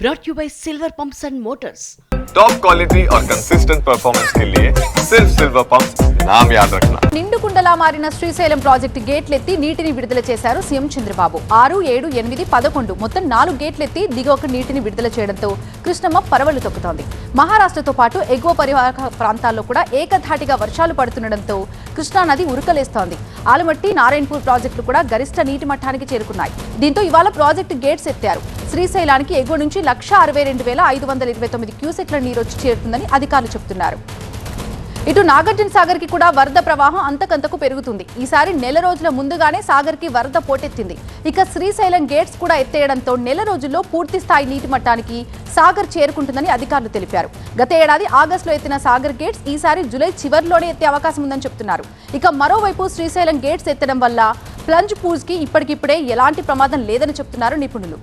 brought you by Silver Pumps and Motors. Top quality और consistent performance के लिए सिर्फ सिल्वर पंप्स नाम याद रखना। నిండుకుండలా మారిన శ్రీశైలం ప్రాజెక్టు గేట్లెత్తి నీటిని విడుదల చేశారు సీఎం చంద్రబాబు. 6, 7, 8, 11 మొత్తం 4 గేట్లెత్తి దిగువకు నీటిని విడుదల చేయడంతో కృష్ణమ్మ పరవళ్లు తొక్కుతోంది. మహారాష్ట్రతో పాటు ఎగువ పరివాహక ప్రాంతాల్లో కూడా ఏకధాటిగా వర్షాలు పడుతుండటంతో కృష్ణానది ఉరకలేస్తోంది. ఆలమట్టి, నారాయణపూర్ ప్రాజెక్టులు కూడా గరిష్ట నీటి మట్టానికి చేరుకున్నాయి. దీంతో ఇవాళ ప్రాజెక్టు గేట్స్ ఎత్తారు. శ్రీశైలానికి ఎగువ నుంచి 1,62,529 క్యూసెక్ల నీరు వచ్చి చేరుతుందని అధికారులు చెబుతున్నారు. ఇటు నాగార్జున సాగర్ కి కూడా వరద ప్రవాహం అంతకంతకు పెరుగుతుంది. ఈసారి నెల రోజుల ముందుగానే సాగర్ కి వరద పోటెత్తింది. ఇక శ్రీశైలం గేట్స్ కూడా ఎత్తేయడంతో నెల రోజుల్లో పూర్తి స్థాయి నీటి మట్టానికి సాగర్ చేరుకుంటుందని అధికారులు తెలిపారు. గత ఏడాది ఆగస్టులో ఎత్తిన సాగర్ గేట్స్ ఈసారి జూలై చివరిలోనే ఎత్తే అవకాశం ఉందని చెప్తున్నారు. ఇక మరోవైపు శ్రీశైలం గేట్స్ ఎత్తడం వల్ల ప్లంజ్ పూల్స్ కి ఇప్పటికిప్పుడే ఎలాంటి ప్రమాదం లేదని చెప్తున్నారు నిపుణులు.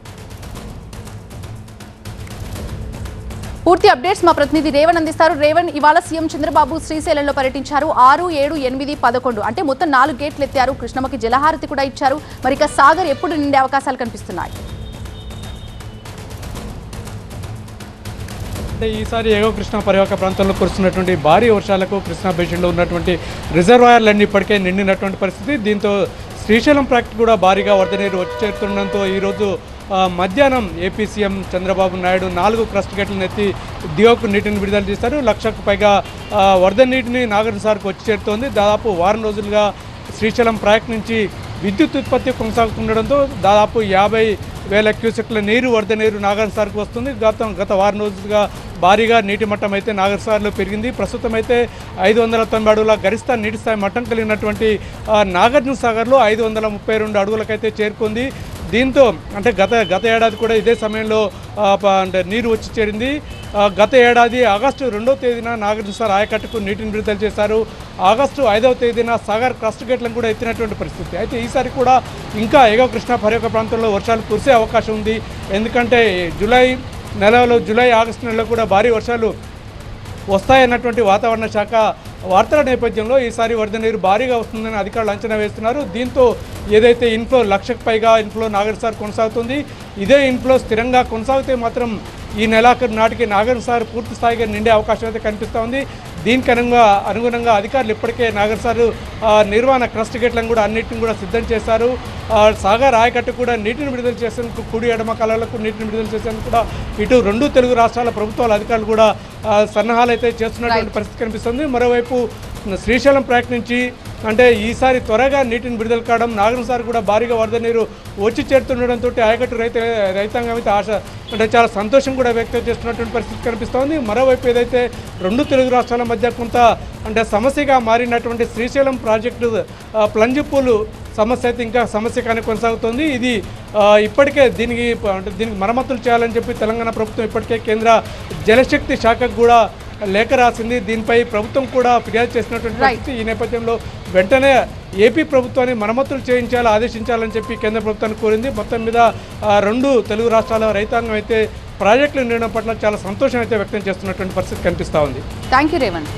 పూర్తి అప్డేట్స్ మా ప్రతినిధి రేవణ్ అందిస్తారు. రేవణ్, ఇవాళ సీఎం చంద్రబాబు శ్రీశైలంలో పర్యటించారు. 6, 7, 8, 11 అంటే మొత్తం 4 గేట్లు ఎత్తారు. కృష్ణమ్మకి జలహారతి కూడా ఇచ్చారు. మరి ఇక సాగర్ ఎప్పుడు నిండే అవకాశాలు కనిపిస్తున్నాయి? అంటే ఈసారి ఎగువ కృష్ణా పరివాహక ప్రాంతంలో కురుస్తున్నటువంటి భారీ వర్షాలకు కృష్ణా బేసిన్లో ఉన్నటువంటి రిజర్వాయర్లన్నీ ఇప్పటికే నిండినటువంటి పరిస్థితి. దీంతో శ్రీశైలం ప్రాజెక్టు కూడా భారీగా వరద నీరు వచ్చి చేరుతుండడంతో ఈరోజు మధ్యాహ్నం AP CM Chandrababu Naidu 4 crust గేట్లను ఎత్తి దిగువకు నీటిని విడుదల చేశారు. 1,00,000కు పైగా వరద నీటిని నాగార్జున సాగర్కు వచ్చి చేరుతోంది. దాదాపు వారం రోజులుగా శ్రీశైలం ప్రాజెక్టు నుంచి విద్యుత్ ఉత్పత్తి కొనసాగుతుండడంతో దాదాపు 50,000 క్యూసెక్ల నీరు వరద నీరు నాగార్జున సాగర్కు వస్తుంది. గత వారం రోజులుగా భారీగా నీటి మట్టం అయితే నాగార్జున సాగర్లో పెరిగింది. ప్రస్తుతం అయితే 590 అడుగుల గరిష్ట నీటి స్థాయి మట్టం కలిగినటువంటి నాగార్జున సాగర్లో 532 అడుగులకైతే చేరుకుంది. దీంతో అంటే గత ఏడాది కూడా ఇదే సమయంలో అంటే నీరు వచ్చి చేరింది. గత ఏడాది ఆగస్టు 2వ తేదీన నాగార్జున సాగర్ ఆయకట్టుకు నీటిని విడుదల చేశారు. ఆగస్టు 5వ తేదీన సాగర్ క్రస్ట్ గేట్లను కూడా ఎత్తినటువంటి పరిస్థితి. అయితే ఈసారి కూడా ఇంకా ఎగువ కృష్ణా పరివాహక ప్రాంతంలో వర్షాలు కురిసే అవకాశం ఉంది. ఎందుకంటే జూలై, ఆగస్టు నెలలో కూడా భారీ వర్షాలు వస్తాయన్నటువంటి వాతావరణ శాఖ వార్తల నేపథ్యంలో ఈసారి వరద నీరు భారీగా వస్తుందని అధికారులు అంచనా వేస్తున్నారు. దీంతో ఏదైతే ఇన్ఫ్లో 1,00,000కు పైగా ఇన్ఫ్లో నాగార్జున సాగర్ కొనసాగుతుంది. ఇదే ఇన్ఫ్లో స్థిరంగా కొనసాగితే మాత్రం ఈ నెలాఖరు నాటికి నాగార్జున సాగర్ పూర్తి స్థాయిగా నిండే అవకాశం అయితే కనిపిస్తూ ఉంది. దీనికి అనుగుణంగా అధికారులు ఇప్పటికే నాగార్జున సాగర్ నిర్వహణ క్రస్ట్ గేట్లను కూడా అన్నింటిని కూడా సిద్ధం చేశారు. సాగర్ ఆయకట్టు కూడా నీటిని విడుదల చేసేందుకు కుడి ఎడమ కాలాలకు నీటిని విడుదల చేసేందుకు కూడా ఇటు 2 తెలుగు రాష్ట్రాల ప్రభుత్వాల అధికారులు కూడా సన్నాహాలు అయితే చేస్తున్నటువంటి పరిస్థితి కనిపిస్తుంది. మరోవైపు శ్రీశైలం ప్రాజెక్టు నుంచి అంటే ఈసారి త్వరగా నీటిని విడుదల కావడం, నాగార్జున సాగర్ కూడా భారీగా వరద నీరు వచ్చి చేరుతుండడంతో ఆయకట్టు రైతాంగం అయితే ఆశ అంటే చాలా సంతోషం కూడా వ్యక్తం చేస్తున్నటువంటి పరిస్థితి కనిపిస్తోంది. మరోవైపు ఏదైతే 2 తెలుగు రాష్ట్రాల మధ్య కొంత అంటే సమస్యగా మారినటువంటి శ్రీశైలం ప్రాజెక్టు ప్లంజ్ పూల్ సమస్య అయితే ఇంకా సమస్యగానే కొనసాగుతోంది. ఇది ఇప్పటికే దీనికి మరమ్మతులు చేయాలని చెప్పి తెలంగాణ ప్రభుత్వం ఇప్పటికే కేంద్ర జలశక్తి శాఖకు కూడా లేఖ రాసింది. దీనిపై ప్రభుత్వం కూడా ఫిర్యాదు చేసినటువంటి పరిస్థితి. ఈ నేపథ్యంలో వెంటనే ఏపీ ప్రభుత్వాన్ని మరమ్మతులు చేయించాలి, ఆదేశించాలని చెప్పి కేంద్ర ప్రభుత్వాన్ని కోరింది. మొత్తం మీద 2 తెలుగు రాష్ట్రాల రైతాంగం అయితే ప్రాజెక్టులు నిర్ణయం పట్ల చాలా సంతోషం అయితే వ్యక్తం చేస్తున్నటువంటి పరిస్థితి కనిపిస్తూ ఉంది. Thank you Revanth.